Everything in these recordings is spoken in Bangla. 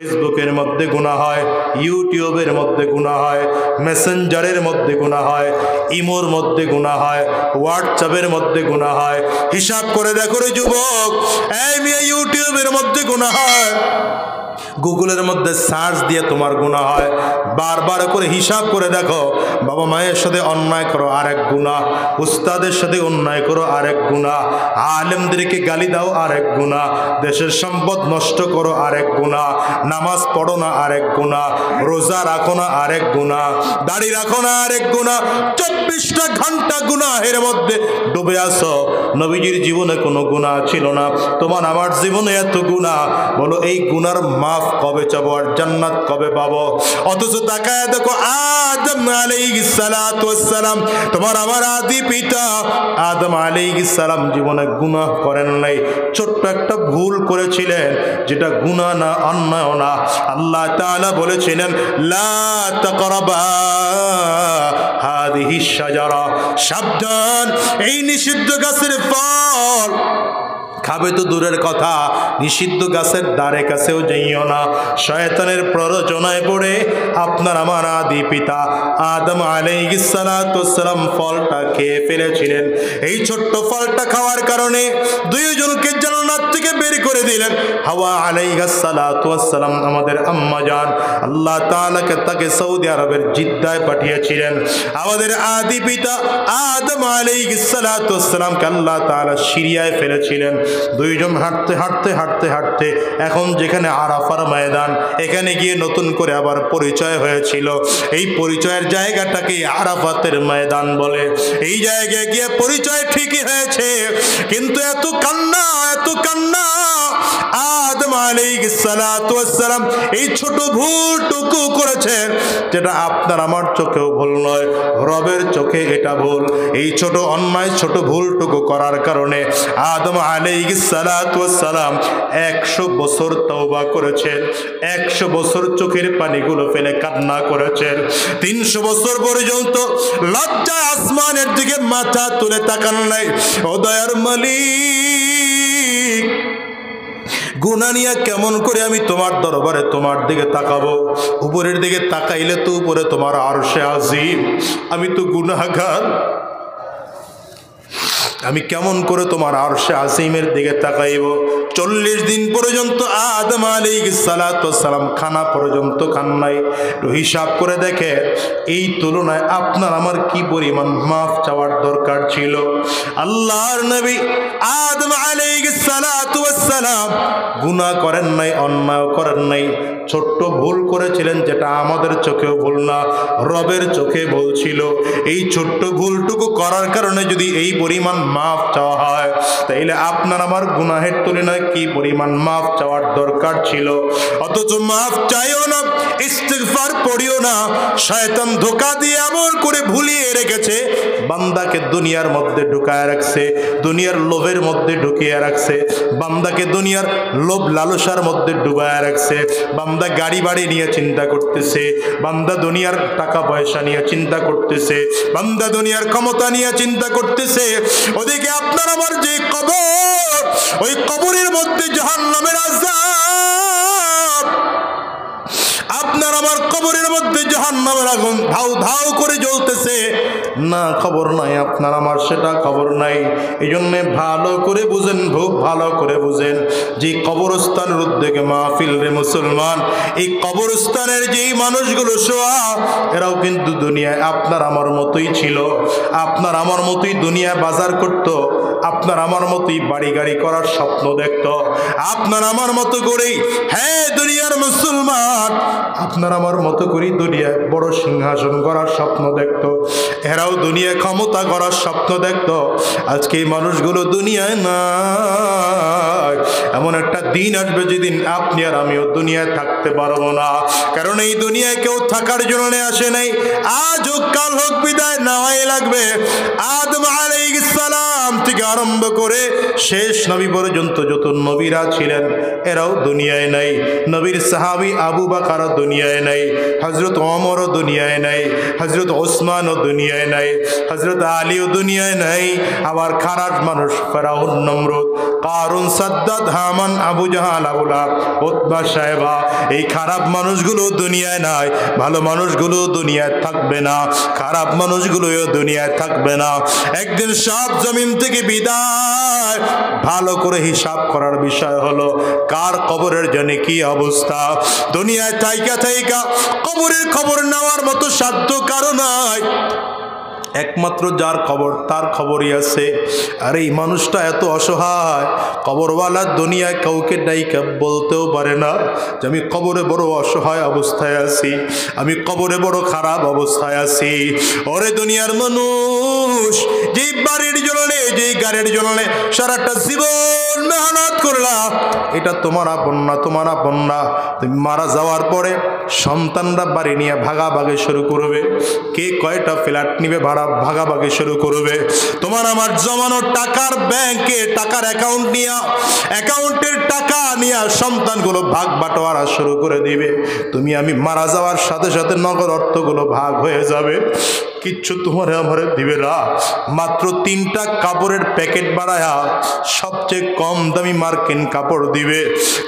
ফেসবুকের মধ্যে গুনাহ হয়, ইউটিউবের মধ্যে গুনাহ হয়, মেসেঞ্জারের মধ্যে গুনাহ হয়, ইমোর মধ্যে গুনাহ হয়, হোয়াটসঅ্যাপের মধ্যে গুনাহ হয়। হিসাব করে দেখো রে যুবক, এই মিয়া ইউটিউবের মধ্যে গুনাহ হয়, গুগলের মধ্যে সার্চ দিয়ে তোমার গুনাহ হয়। বারবার করে হিসাব করে দেখো, বাবা মায়ের সাথে অন্যায় করো আরেক গুনাহ, উস্তাদের সাথে অন্যায় করো আরেক গুনাহ, আলেমদেরকে গালি দাও আরেক গুনাহ, দেশের সম্পদ নষ্ট করো আরেক গুনাহ, নামাজ পড়ো না আরেক গুনাহ, রোজা রাখো না আরেক গুনাহ, দাড়ি রাখো না আরেক গুনাহ। 24টা ঘন্টা গুনাহের মধ্যে ডুবে আসো। নবীজির জীবনে কোনো গুনাহ ছিল না, তোমার আমার জীবনে এত গুনাহ। বলো এই গুনার মাফ কবে চাবো আর জান্নাত কবে পাবো? অথচ তাকায় দেখো আদম আলাইহিস সালাতু ওয়াস সালাম, তোমার আমার আদি পিতা আদম আলাইহিস সালাম জীবনে গুনাহ করেন নাই, ছোট্ট একটা ভুল করেছিলেন, যেটা গুনাহ না, অন্যায় না। আল্লাহ তাআলা বলেছিলেন লা তাকরাবা হাদিহিস শাজারা, সাবধান এই নিষিদ্ধ গাছের ফল খাবে তো দূরের কথা, নিষিদ্ধ গাছের দ্বারে কাছেও যাইও না। শয়তানের প্ররোচনায় পড়ে আপনার আমার আদি পিতা আদম আলাইহিস সালাতু ওয়াস সালাম ফলটা খেয়ে ফেলেছিলেন। এই ছোট্ট ফলটা খাওয়ার কারণে দুইজনকে জান্নাত থেকে বের করে দিলেন। হাওয়া আলাইহিস সালাতু ওয়াস সালাম আমাদের আম্মা জান, আল্লাহ তাআলাকে তাকে সৌদি আরবের জিদ্দায় পাঠিয়েছিলেন। আমাদের আদি পিতা আদম আলাইহিস সালাতু ওয়াস সালামকে আল্লাহ তাআলা সিরিয়ায় ফেলেছিলেন। দুইজন হাঁটতে হাঁটতে হাঁটতে হাঁটতে এখন যেখানে আরাফার ময়দান, এখানে গিয়ে নতুন করে আবার পরিচয় হয়েছিল। এই পরিচয়ের জায়গাটাকে আরাফাতের ময়দান বলে। এই জায়গায় গিয়ে পরিচয় ঠিকই হয়েছে, কিন্তু এত কান্না, এত কান্না। আদম আলাইহিস সালাতু ওয়াস সালাম এই ছোট ভুলটুকু করেছেন, যেটা আপনার আমার চোখেও ভুল নয়, রবের চোখে এটা ভুল। এই ছোট অন্যায়, ছোট ভুলটুকু করার কারণে আদম আলাইহিস সালাতু ওয়াস সালাম 100 বছর তওবা করেছেন, 100 বছর চোখের পানিগুলো ফেলে কান্না করেছেন। 300 বছর পর্যন্ত লজ্জায় আসমানের দিকে মাথা তুলে তাকান নাই। ও দয়ার মালিক, গুনাহ নিয়ে কেমন করে আমি তোমার দরবারে তোমার দিকে তাকাবো? উপরের দিকে তাকাইলে তো উপরে তোমার আরশে আজিম, আমি তো গুনাহগার, আমি কেমন করে তোমার আরশে আজিমের দিকে তাকাইব? 40 দিন পর্যন্ত আদম আলাইহিস সালাতু ওয়াস সালাম খানা পর্যন্ত খান নাই। তো হিসাব করে দেখে এই তুলনায় আপনার আমার কি পরিমাণ মাফ চাওয়ার দরকার ছিল। আল্লাহর নবী আদম আলাইহিস সালাতু ওয়াস সালাম গুনাহ করেন নাই, অন্যায় করেন নাই, ছোট্ট ভুল করেছিলেন, যেটা আমাদের চোখেও ভুল না, রবের চোখে ভুল ছিল। এই ছোট্ট ভুলটুকু করার কারণে যদি এই পরিমাণ মাফ চাওয়া হয়, তাইলে আপনার আমার গুনাহের তুলনায় কি পরিমাণ মাফ চাওয়ার দরকার ছিল। অথচ মাফ চাইও না, ইস্তিগফার পড়িও না। শয়তান ধোঁকা দিয়ে এমন করে ভুলিয়ে রেখেছে, বান্দাকে দুনিয়ার মধ্যে ঢুকায় রাখছে, দুনিয়ার লোভের মধ্যে ঢুকিয়ে রাখছে, বান্দাকে দুনিয়ার লোভ লালসার মধ্যে ডুবায় রাখছে। বান্দা গাড়ি বাড়ি নিয়ে চিন্তা করতেছে, বান্দা দুনিয়ার টাকা পয়সা নিয়ে চিন্তা করতেছে, বান্দা দুনিয়ার ক্ষমতা নিয়ে চিন্তা করতেছে। ওদিকে আপনার আমার যে কবর, ওই কবরের মধ্যে জাহান্নামের আযাব, আপনার আমার কবরের মধ্যে জাহান্নামের আগুন ধাউ ধাউ করে জ্বলতেছে, না খবর নাই আপনার আমার, সেটা খবর নাই। এই জন্যে ভালো করে বুঝেন, খুব ভালো করে বুঝেন যে কবরস্থানের উদ্যোগে মাহফিল রে মুসলমান, এই কবরস্থানের যেই মানুষগুলো শোয়া, এরাও কিন্তু দুনিয়ায় আপনার আমার মতোই ছিল, আপনার আমার মতোই দুনিয়ায় বাজার করত, আপনার আমার মতোই বাড়ি গাড়ি করার স্বপ্ন দেখত, আপনার আমার মতো করেই, হ্যাঁ দুনিয়ার মুসলমান, আপনার আমার মতো করেই দুনিয়ায় বড় সিংহাসন করার স্বপ্ন দেখত, এরাও দুনিয়ায় ক্ষমতা করার স্বপ্ন দেখত। আজকে এই মানুষগুলো দুনিয়ায় নাই। এমন একটা দিন আসবে যেদিন আপনি আর আমিও দুনিয়ায় থাকতে পারবো না, কারণ এই দুনিয়ায় কেউ থাকার জন্য আসে নাই। আজ হোক কাল হোক বিদায় নেওয়াই লাগবে। আদম আলাইহিস সালাম আদম থেকে আরম্ভ করে শেষ নবী পর্যন্ত যত নবীরা ছিলেন এরাও দুনিয়ায় নাই। নবীর সাহাবী আবু বকর দুনিয়ায় নাই, হযরত ওমরও দুনিয়ায় নাই, হযরত ওসমানও দুনিয়ায় নাই, হযরত আলীও দুনিয়ায় নাই। আবার খারাপ মানুষ ফেরাউন, নমরুদ, কারুন, সাদ্দাত, হামান, আবু জাহাল, আবু লাহাব, উতবা, সাইবা, এই খারাপ মানুষগুলো দুনিয়ায় নাই। ভালো মানুষগুলো দুনিয়ায় থাকবে না, খারাপ মানুষগুলোও দুনিয়ায় থাকবে না। একদিন সব জমিন থেকে বিদায়। ভালো করে হিসাব করার বিষয় হলো কার কবরের জন্য কি অবস্থা। দুনিয়ায় থাইকা থাইকা কবরের খবর নেওয়ার মতো সাধ্য কারো নাই। একমাত্র যার খবর তার খবরই আছে। আর এই মানুষটা এত অসহায়, কবরওয়ালা দুনিয়ায় কাউকে ডাইকা বলতেও পারে না যে আমি কবরে বড় অসহায় অবস্থায় আছি, আমি কবরে বড় খারাপ অবস্থায় আছি। ওরে দুনিয়ার মানুষ, যেই বাড়ির জন্য, যেই গাড়ির জন্য সারাটা জীবন মেহনত করলা, এটা তোমার আপন না, তোমার আপন না। তুমি মারা যাওয়ার পরে সন্তানরা বাড়ি নিয়ে ভাগাভাগি শুরু করবে, কে কয়টা ফ্ল্যাট নিবে ভাড়া ভাগাভাগি শুরু করবে। তোমার আমার জমানো টাকার ব্যাংকে টাকার অ্যাকাউন্ট নিয়ে, অ্যাকাউন্টের টাকা নিয়ে সন্তানগুলো ভাগ বাটোয়ারা শুরু করে দিবে। তুমি আমি মারা যাওয়ার সাথে সাথে নগদ অর্থগুলো ভাগ হয়ে যাবে, কিচ্ছু তোমারে আমারে দিবে না। মাত্র 3টা কাপড়ের প্যাকেট বাড়ায়া সবচেয়ে কম দামি মার্কিন কাপড় দিবে।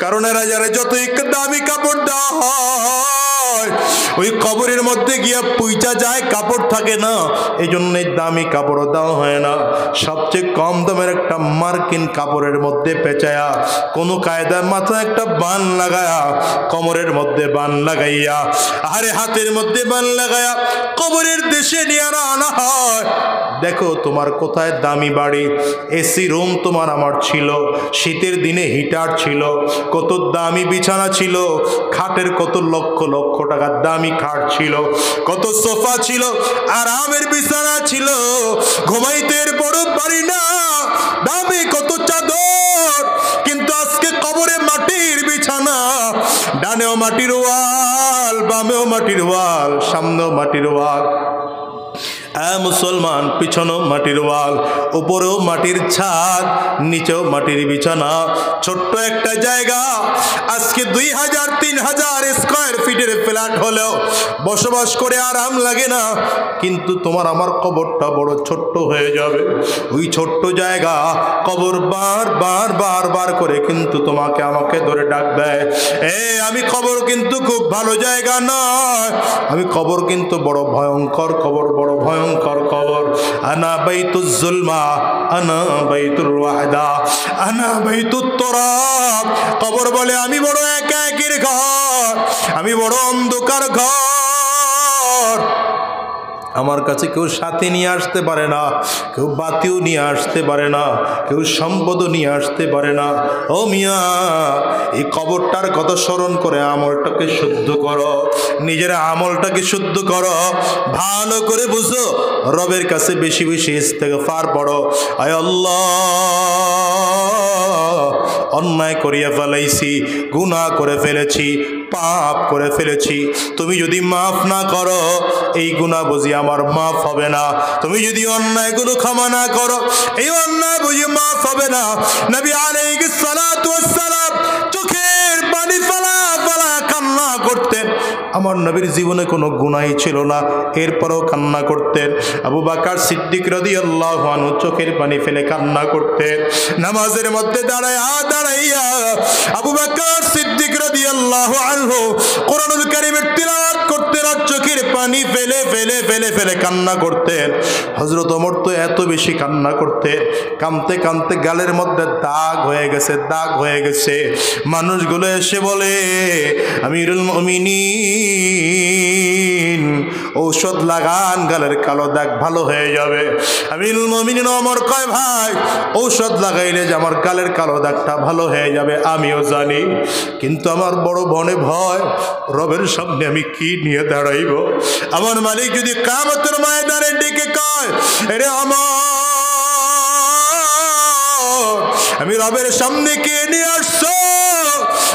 কারণ এরা যারা যত দামি কাপড় দেওয়া হয় ওই কবরের মধ্যে গিয়া পুইচা যায়, কাপড় থাকে না, এই জন্য দামি কাপড়ও দেওয়া হয় না। সবচেয়ে কম দামের একটা মার্কিন কাপড়ের মধ্যে পেঁচায়া কোনো কায়দার মাথায় একটা বান লাগায়া, কোমরের মধ্যে বান লাগাইয়া, আরে হাতের মধ্যে বান লাগায়া কবরের দেশে নিয়ে আনা হয়। দেখো তোমার কোথায় দামি বাড়ি, এসি রুম তোমার আমার ছিল, শীতের দিনে হিটার ছিল, কত দামি বিছানা ছিল, খাটের কত লক্ষ লক্ষ টাকার দামি খাট ছিল, কত সোফা ছিল, আরামের বিছানা ছিল, ঘুমাইতে বড় পারি না, দামি কত চাদর। কিন্তু আজকে কবরে মাটির বিছানা, ডানেও মাটির ওয়াল, বামেও মাটির ওয়াল, সামনেও মাটির ওয়াল। মুসলমান, পিছনেও মাটির ওয়াল, উপরেও মাটির ছাদ, নিচেও মাটির বিছানা, ছোট্ট একটা জায়গা। আজকে 2000-3000 স্কয়ার ফিটের ফ্ল্যাট হলেও বসবাস করে আরাম লাগে না। কিন্তু তোমার আমার কবরটা বড় ছোট্ট হয়ে যাবে। ওই ছোট্ট জায়গা কবর বার বার বার বার করে কিন্তু তোমাকে আমাকে ধরে ডাক দেয়, আমি কবর কিন্তু খুব ভালো জায়গা নয়, আমি কবর কিন্তু বড় ভয়ঙ্কর কবর, বড় ভয়ঙ্কর কবর। আনা বাইতুজ জুলমা, আনা বাইতুল ওয়াহদা, আনা বাইতুত তুরাব। কবর বলে আমি বড় একাকির ঘর, আমি বড় অন্ধকার ঘর। আমার কাছে কেউ সাথী নিয়ে আসতে পারে না, কেউ বাতিও নিয়ে আসতে পারে না, কেউ সম্পদও নিয়ে আসতে পারে না। ও মিয়া, এই কবরটার কথা স্মরণ করে আমলটাকে শুদ্ধ করো, নিজের আমলটাকে শুদ্ধ করো, ভালো করে বুঝো, রবের কাছে বেশি বেশি ইস্তেগফার পড়ো। আয় আল্লাহ, অন্যায় করিয়া ফেলাইছি, গুনাহ করে ফেলেছি, পাপ করে ফেলেছি, তুমি যদি মাফ না করো এই গুনাহ বুঝি আমার মাফ হবে না। তুমি যদি অন্যায়গুলো ক্ষমা না করো এই অন্যায় বুঝি মাফ হবে না। নবী আলাইহিস সালাতু ওয়াস সালাম চোখের পানি ফেলা ফেলা কান্না করতেন। আমার নবীর জীবনে কোনো গুনাহই ছিল না, এরপরেও কান্না করতেন। আবু বকর সিদ্দিক রাদিয়াল্লাহু আনহু চোখের পানি ফেলে কান্না করতেন। নামাজের মধ্যে দাঁড়াইয়া আবু বকর সিদ্দিক রাদিয়াল্লাহু আনহু কোরআনুল কারীমের তিলাওয়াত করতেন আর চোখের পানি ফেলে ফেলে ফেলে ফেলে কান্না করতেন। হযরত ওমর তো এত বেশি কান্না করতেন, কাঁদতে কাঁদতে গালের মধ্যে দাগ হয়ে গেছে, দাগ হয়ে গেছে। মানুষগুলো এসে বলে, আমিরুল মুমিনিন ঔষধ লাগান, গালের কালো দাগ ভালো হয়ে যাবে। আমিরুল মুমিনিন ওমর কয়, ভাই ঔষধ লাগাইলে যে আমার গালের কালো দাগটা ভালো হয়ে যাবে আমিও জানি, কিন্তু আমার বড় মনে ভয়, রবের সামনে আমি কি নিয়ে দাঁড়াইব? আমার মালিক যদি কিয়ামতের ময়দানে ডেকে কয়, এরে আমি রবের সামনে কে নিয়ে আসছো?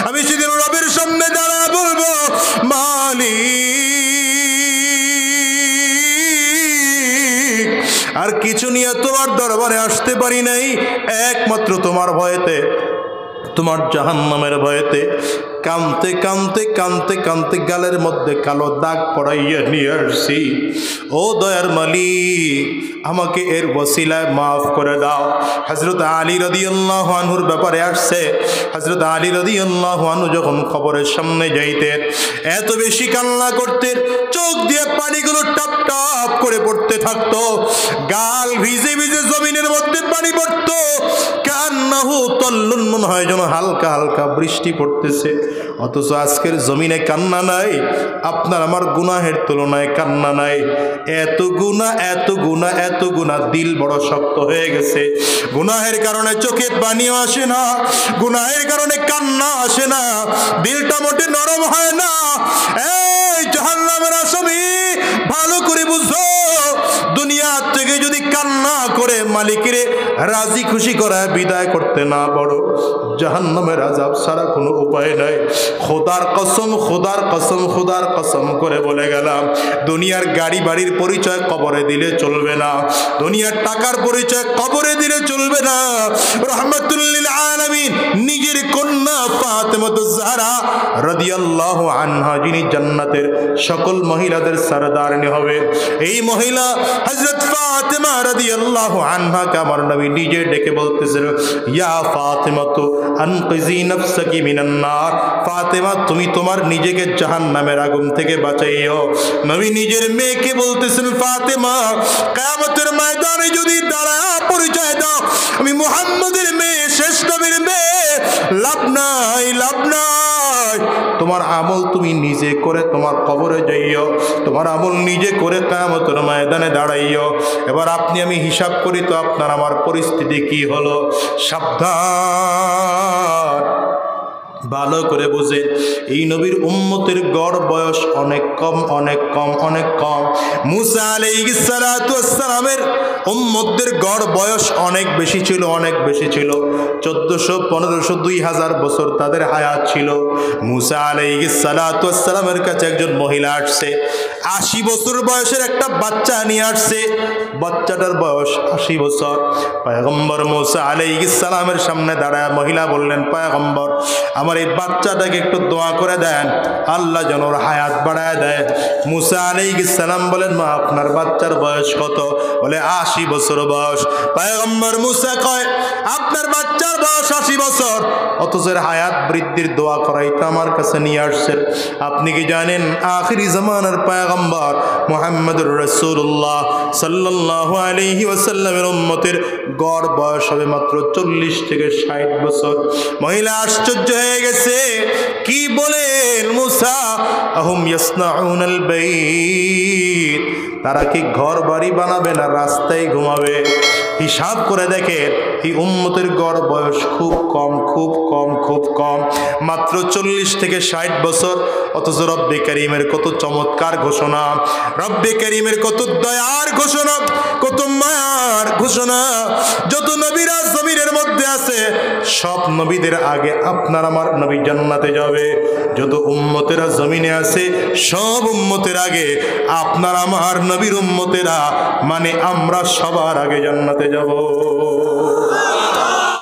আমি সেদিন রবের সামনে দাঁড়ায় বলবো, মালিক আর কি কিছু নিয়ে তোমার দরবারে আসতে পারি নাই, একমাত্র তোমার ভয়েতে, তোমার জাহান্নামের ভয়েতে। কাঁদতে কাঁদতে কাঁদতে কাঁদতে গালের মধ্যে কালো দাগ পড়াইয়া নিয়ে আসছি। ও দয়ার মালিক, আমাকে এর ওসিলায় মাফ করে দাও। হযরত আলী রাদিয়াল্লাহু আনহুর ব্যাপারে আসছে। হযরত আলী রাদিয়াল্লাহু আনহু যখন কবরের সামনে যাইতেন, এত বেশি কান্না করতেন, চোখ দিয়ে পানিগুলো টপ টপ করে পড়তে থাকতো, গাল ভিজে ভিজে জমিনের মধ্যে পানি পড়তো। কান্নাহু তল্লুন, মনে হয় যেন হালকা হালকা বৃষ্টি পড়তেছে। অথচ আজকের জমিনে কান্না নাই, আপনার আমার গুনাহের তুলনায় কান্না নাই। এত গুনাহ, এত গুনাহ, এত গুনাহ, দিল বড় শক্ত হয়ে গেছে। গুনাহের কারণে চোখে পানিও আসে না, গুনাহের কারণে কান্না আসে না, দিলটা মোটে নরম হয় না। এই জাহান্নামের আসামি, ভালো করে বুঝো, দুনিয়া থেকে যদি কান্না করে মালিকের রাজি খুশি করায় বিদায় করতে না বড়, জাহান্নামের আযাব ছাড়া কোনো উপায় নাই। খোদার কসম, খোদার কসম, খোদার কসম করে বলে গেলাম, দুনিয়ার গাড়ি বাড়ির পরিচয় কবরে দিলে চলবে না, দুনিয়ার টাকার পরিচয় কবরে দিলে চলবে না। রাহমাতুল লিল আলামিন নিজের কন্যা ফাতেমাতুজ জাহরা রাদিয়াল্লাহু আনহা, যিনি জান্নাতের সকল মহিলাদের সরদারনি হবে, এই মহিলা হযরত ফাতেমা রাদিয়াল্লাহু আনহাকে আমার নবী নিজে ডেকে বলতেছেন, ইয়া ফাতেমাতু আনকিজি নাফসাকি মিনান নার। ফাতেমা, তুমি তোমার নিজেকে জাহান্নামের আগুন থেকে বাঁচাইও। নবী নিজের মেয়েকে বলতেছেন, ফাতেমা, কিয়ামতের ময়দানে যদি দাঁড়ায়া পরিচয় দাও আমি মুহাম্মদের মেয়ে, শেষ নবীর মেয়ে, লাভ নাই, লাভ নাই। তোমার আমল তুমি নিজে করে তোমার কবরে যাইও, তোমার আমল নিজে করে কিয়ামতের ময়দানে দাঁড়াইও। এবার আপনি আমি হিসাব করি তো আপনার আমার পরিস্থিতি কি হলো। সাবধান, ভালো করে বুঝে, এই নবীর উম্মতের গড় বয়স অনেক কম, অনেক কম, অনেক কম। মুসা আলাইহিস সালাতু ওয়াস সালামের উম্মতদের গড় বয়স অনেক বেশি ছিল, অনেক বেশি ছিল। 1400, 1500, 2000 বছর তাদের হায়াত ছিল। মুসা আলাইহিস সালাতু ওয়াস সালামের কাছে একজন মহিলা আসছে, 80 বছর বয়সের একটা বাচ্চা নিয়ে আসছে। বাচ্চাটার বয়স 80 বছর। পয়গম্বর মুসা আলাইহিস সালামের সামনে দাঁড়ায় মহিলা বললেন, পয়গম্বর, আমার এই বাচ্চাটাকে একটু দোয়া করে দেন, আল্লাহ যেন ওর হায়াত বাড়ায় দেয়। মুসা আলাইহিস সালাম বলেন, মা, আপনার বাচ্চার বয়স কত? বলে 80 বছর বয়স। পয়গম্বর মুসা কয়, আপনার বাচ্চার বয়স 80 বছর, অথচ এর হায়াত বৃদ্ধির দোয়া করাইতে আমার কাছে নিয়ে আসছেন। আপনি কি জানেন আখিরি জামানার পয়গম্বর মুহাম্মদুর রাসূলুল্লাহ সাল্লাল্লাহু আলাইহি ওয়াসাল্লামের উম্মতের গড় বয়স হবে মাত্র 40 থেকে 60 বছর। মহিলা আশ্চর্য হয়ে গেছে, কি বলেন মুসা? আহুম ইয়াসনাউনাল বাইত, তারা কি ঘর বাড়ি বানাবে না রাস্তায় ঘুমাবে? হিসাব করে দেখে এই উম্মতের গড় বয়স খুব কম, খুব কম, খুব কম, মাত্র 40 থেকে 60 বছর। অথচ রব্বে কারীমের কত চমৎকার ঘোষণা, রব্বে কারীমের কত দয়ার ঘোষণা, কত মায়ার ঘোষণা। যত নবীরা জমিনের মধ্যে আছে, সব নবীদের আগে আপনার আমার নবী জান্নাতে যাবে। যত উম্মতেরা জমিনে আছে, সব উম্মতের আগে আপনার আমার নবীর উম্মতেরা, মানে আমরা সবার আগে জান্নাতে যাব।